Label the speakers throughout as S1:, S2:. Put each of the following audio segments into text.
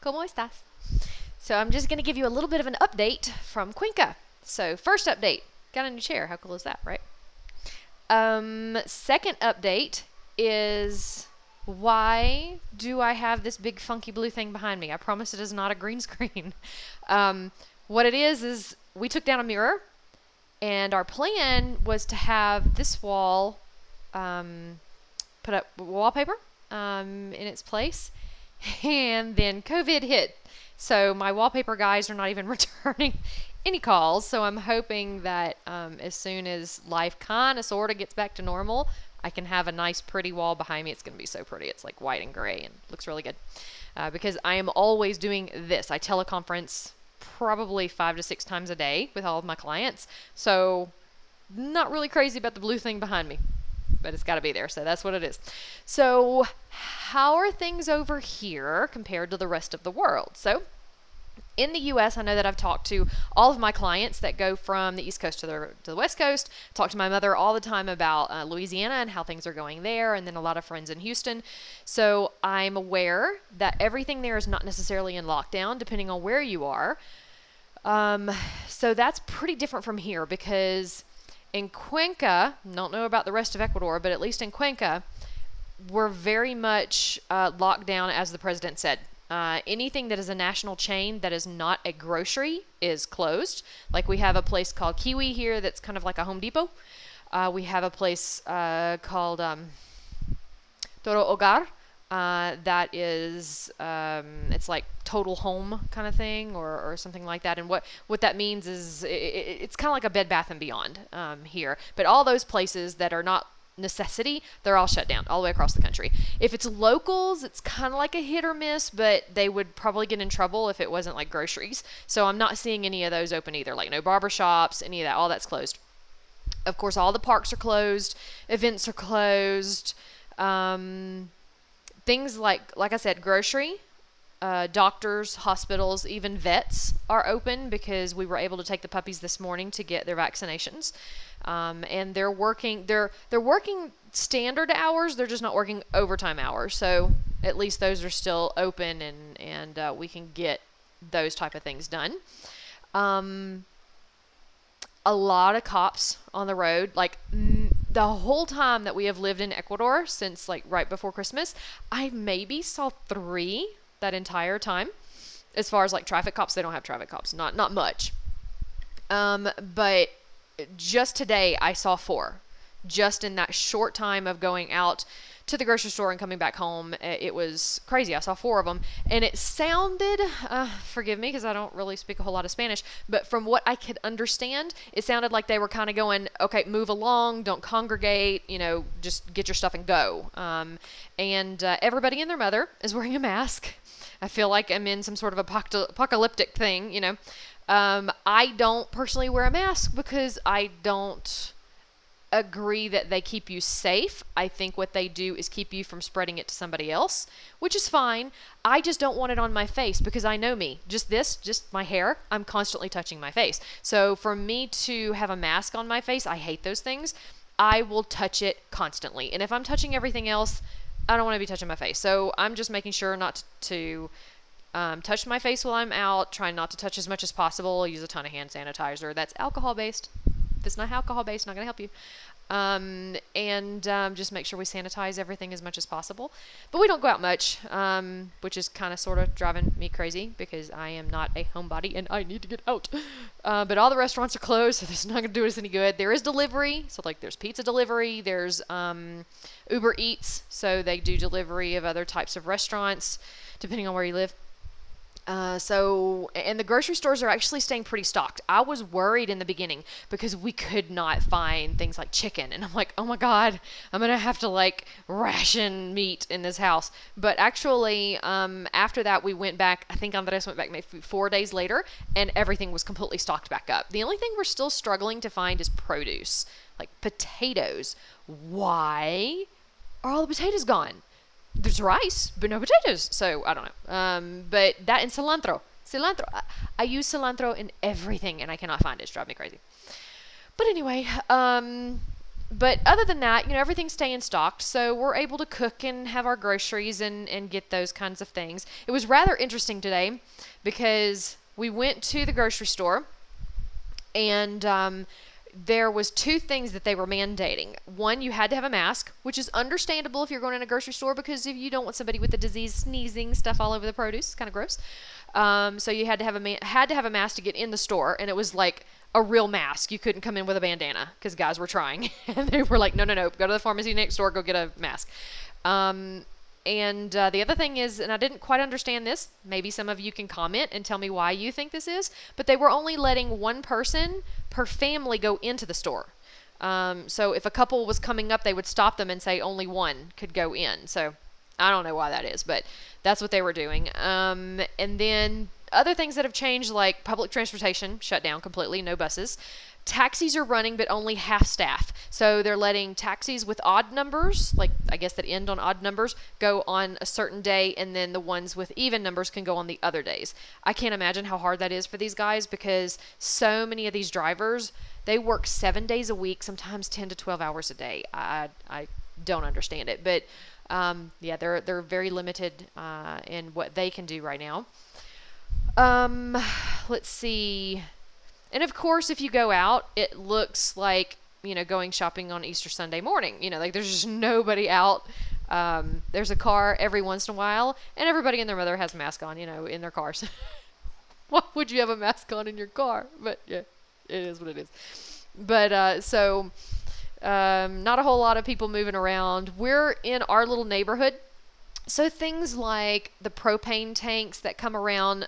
S1: ¿Cómo estás? So I'm just going to give you a little bit of an update from Cuenca. So first update, got a new chair. How cool is that, right? Second update is why do I have this big funky blue thing behind me? I promise it is not a green screen. What it is we took down a mirror, and our plan was to have this wall put up wallpaper in its place, and then COVID hit. So my wallpaper guys are not even returning any calls. So I'm hoping that as soon as life kind of sort of gets back to normal, I can have a nice pretty wall behind me. It's going to be so pretty. It's like white and gray and looks really good. Because I am always doing this. I teleconference probably 5 to 6 times a day with all of my clients. So not really crazy about the blue thing behind me, but it's got to be there. So that's what it is. So how are things over here compared to the rest of the world? So in the U.S., I know that I've talked to all of my clients that go from the East Coast to the West Coast. Talk to my mother all the time about Louisiana and how things are going there, and then a lot of friends in Houston. So I'm aware that everything there is not necessarily in lockdown, depending on where you are. So that's pretty different from here, because in Cuenca, don't know about the rest of Ecuador, but at least in Cuenca, we're very much locked down, as the president said. Anything that is a national chain that is not a grocery is closed. Like we have a place called Kiwi here that's kind of like a Home Depot. We have a place called Toro Hogar that is, it's like Total Home kind of thing or something like that. And what that means is it's kind of like a Bed Bath & Beyond here. But all those places that are not necessity, they're all shut down all the way across the country. If it's locals, it's kind of like a hit or miss, but they would probably get in trouble if it wasn't like groceries. So I'm not seeing any of those open either, like no barber shops, any of that, all that's closed. Of course, all the parks are closed, events are closed, things like I said, grocery, doctors, hospitals, even vets are open because we were able to take the puppies this morning to get their vaccinations. And they're working standard hours. They're just not working overtime hours. So at least those are still open, and we can get those type of things done. A lot of cops on the road, like the whole time that we have lived in Ecuador since like right before Christmas, I maybe saw 3 that entire time. As far as like traffic cops, they don't have traffic cops, not much. But just today I saw 4, just in that short time of going out to the grocery store and coming back home. It was crazy. I saw 4 of them, and it sounded, forgive me because I don't really speak a whole lot of Spanish, but from what I could understand, it sounded like they were kind of going, okay, move along, don't congregate, just get your stuff and go. And everybody and their mother is wearing a mask. I feel like I'm in some sort of apocalyptic thing, I don't personally wear a mask because I don't agree that they keep you safe. I think what they do is keep you from spreading it to somebody else, which is fine. I just don't want it on my face because I know me. Just my hair, I'm constantly touching my face. So for me to have a mask on my face, I hate those things. I will touch it constantly. And if I'm touching everything else, I don't want to be touching my face. So I'm just making sure not to touch my face while I'm out, trying not to touch as much as possible, use a ton of hand sanitizer. That's alcohol-based. If it's not alcohol-based, not going to help you. And just make sure we sanitize everything as much as possible. But we don't go out much, which is kind of sort of driving me crazy because I am not a homebody and I need to get out. But all the restaurants are closed, so this is not going to do us any good. There is delivery. So, like, there's pizza delivery. There's Uber Eats. So they do delivery of other types of restaurants, depending on where you live. And the grocery stores are actually staying pretty stocked. I was worried in the beginning because we could not find things like chicken. And I'm like, oh my God, I'm going to have to like ration meat in this house. But actually, after that, we went back, I think Andres went back maybe 4 days later, and everything was completely stocked back up. The only thing we're still struggling to find is produce, like potatoes. Why are all the potatoes gone? There's rice, but no potatoes. So, I don't know. But that and cilantro. I use cilantro in everything, and I cannot find it. It's driving me crazy. But anyway, But other than that, everything's staying stocked, so we're able to cook and have our groceries and get those kinds of things. It was rather interesting today because we went to the grocery store and there was two things that they were mandating. One, you had to have a mask, which is understandable if you're going in a grocery store because if you don't want somebody with the disease sneezing stuff all over the produce, it's kind of gross. So you had to have a mask to get in the store, and it was like a real mask. You couldn't come in with a bandana because guys were trying, and they were like, no, go to the pharmacy next door, go get a mask. And the other thing is, and I didn't quite understand this, maybe some of you can comment and tell me why you think this is, but they were only letting one person per family go into the store. So if a couple was coming up, they would stop them and say only one could go in. So I don't know why that is, but that's what they were doing. And then other things that have changed, like public transportation shut down completely, no buses. Taxis are running, but only half staff. So they're letting taxis with odd numbers, like I guess that end on odd numbers, go on a certain day, and then the ones with even numbers can go on the other days. I can't imagine how hard that is for these guys because so many of these drivers, they work 7 days a week, sometimes 10 to 12 hours a day. I don't understand it, but yeah, they're very limited in what they can do right now. Let's see. And of course, if you go out, it looks like, going shopping on Easter Sunday morning. Like there's just nobody out. There's a car every once in a while, and everybody and their mother has a mask on, in their cars. Why would you have a mask on in your car? But yeah, it is what it is. But so not a whole lot of people moving around. We're in our little neighborhood. So things like the propane tanks that come around,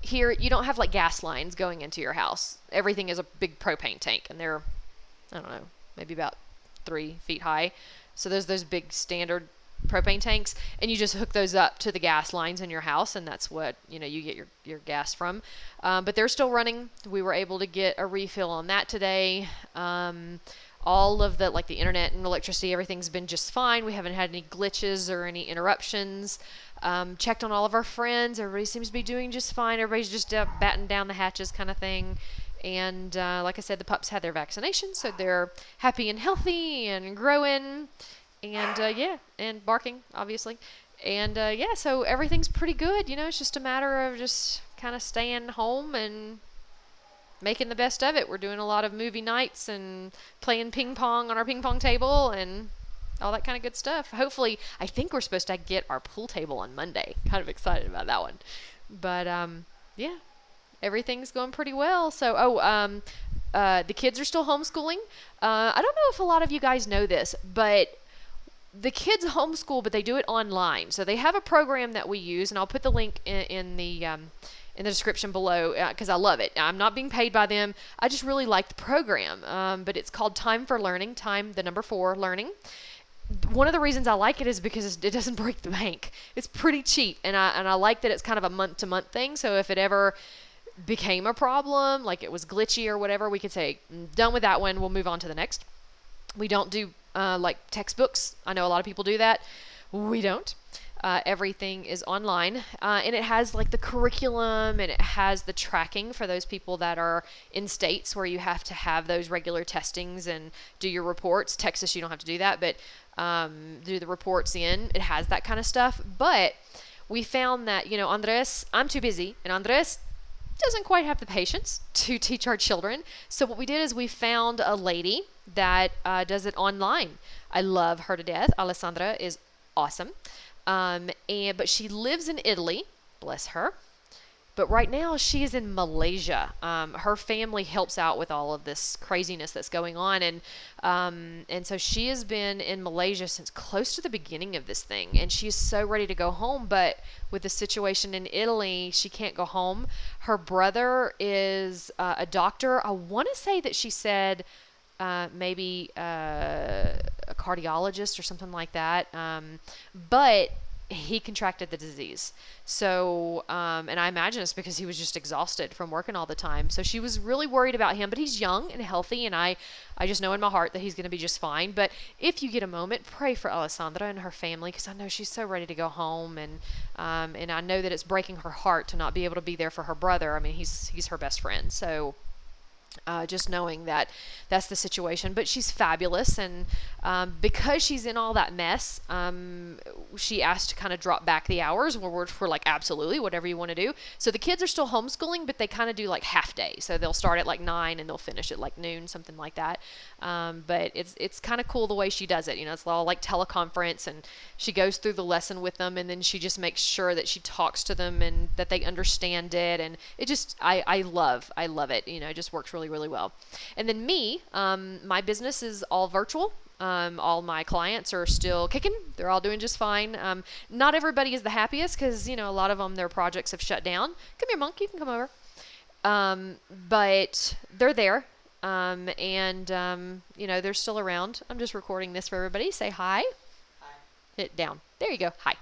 S1: here, you don't have like gas lines going into your house. Everything is a big propane tank, and they're, I don't know, maybe about 3 feet high. So there's those big standard propane tanks, and you just hook those up to the gas lines in your house, and that's what, you get your gas from. But they're still running. We were able to get a refill on that today. All of the, like the internet and electricity, everything's been just fine. We haven't had any glitches or any interruptions. Checked on all of our friends. Everybody seems to be doing just fine. Everybody's just batting down the hatches kind of thing. And like I said, the pups had their vaccination, so they're happy and healthy and growing. And yeah, and barking, obviously. And yeah, so everything's pretty good. It's just a matter of just kind of staying home and making the best of it. We're doing a lot of movie nights and playing ping pong on our ping pong table and all that kind of good stuff. Hopefully, I think we're supposed to get our pool table on Monday. Kind of excited about that one. But yeah, everything's going pretty well. So, the kids are still homeschooling. I don't know if a lot of you guys know this, but the kids homeschool, but they do it online. So they have a program that we use, and I'll put the link in the description below because I love it. I'm not being paid by them. I just really like the program. But it's called Time for Learning. Time, the number 4, learning. One of the reasons I like it is because it doesn't break the bank. It's pretty cheap, and I like that it's kind of a month-to-month thing. So if it ever became a problem, like it was glitchy or whatever, we could say, done with that one, we'll move on to the next. We don't do like textbooks. I know a lot of people do that. We don't. Everything is online, and it has like the curriculum, and it has the tracking for those people that are in states where you have to have those regular testings and do your reports. Texas, you don't have to do that, but do the reports in. It has that kind of stuff. But we found that, Andres, I'm too busy, and Andres doesn't quite have the patience to teach our children. So what we did is we found a lady that does it online. I love her to death. Alessandra is awesome. But she lives in Italy, bless her. But right now she is in Malaysia. Her family helps out with all of this craziness that's going on, and so she has been in Malaysia since close to the beginning of this thing, and she is so ready to go home. But with the situation in Italy, she can't go home. Her brother is a doctor. I want to say that she said maybe a cardiologist or something like that. But he contracted the disease. So, and I imagine it's because he was just exhausted from working all the time. So she was really worried about him, but he's young and healthy, and I just know in my heart that he's going to be just fine. But if you get a moment, pray for Alessandra and her family, because I know she's so ready to go home, and I know that it's breaking her heart to not be able to be there for her brother. I mean, he's her best friend. So just knowing that that's the situation. But she's fabulous, and because she's in all that mess, she asked to kind of drop back the hours. We're like, absolutely, whatever you want to do. So the kids are still homeschooling, but they kind of do like half day. So they'll start at like 9 and they'll finish at like noon, something like that. But it's kind of cool the way she does it. It's all like teleconference, and she goes through the lesson with them, and then she just makes sure that she talks to them and that they understand it. And it just, I love it. It just works really, really well. And then me, my business is all virtual. All my clients are still kicking. They're all doing just fine. Not everybody is the happiest because, a lot of them, their projects have shut down. Come here, Monk. You can come over. But they're there. They're still around. I'm just recording this for everybody. Say hi. Hi. Hit down. There you go. Hi.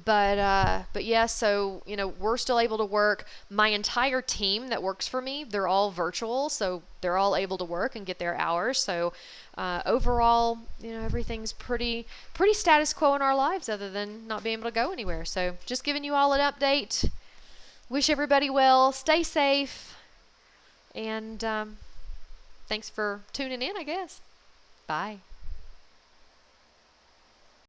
S1: But yeah, so we're still able to work. My entire team that works for me, they're all virtual, so they're all able to work and get their hours. So overall, everything's pretty status quo in our lives, other than not being able to go anywhere. So just giving you all an update. Wish everybody well. Stay safe, and thanks for tuning in, I guess. Bye.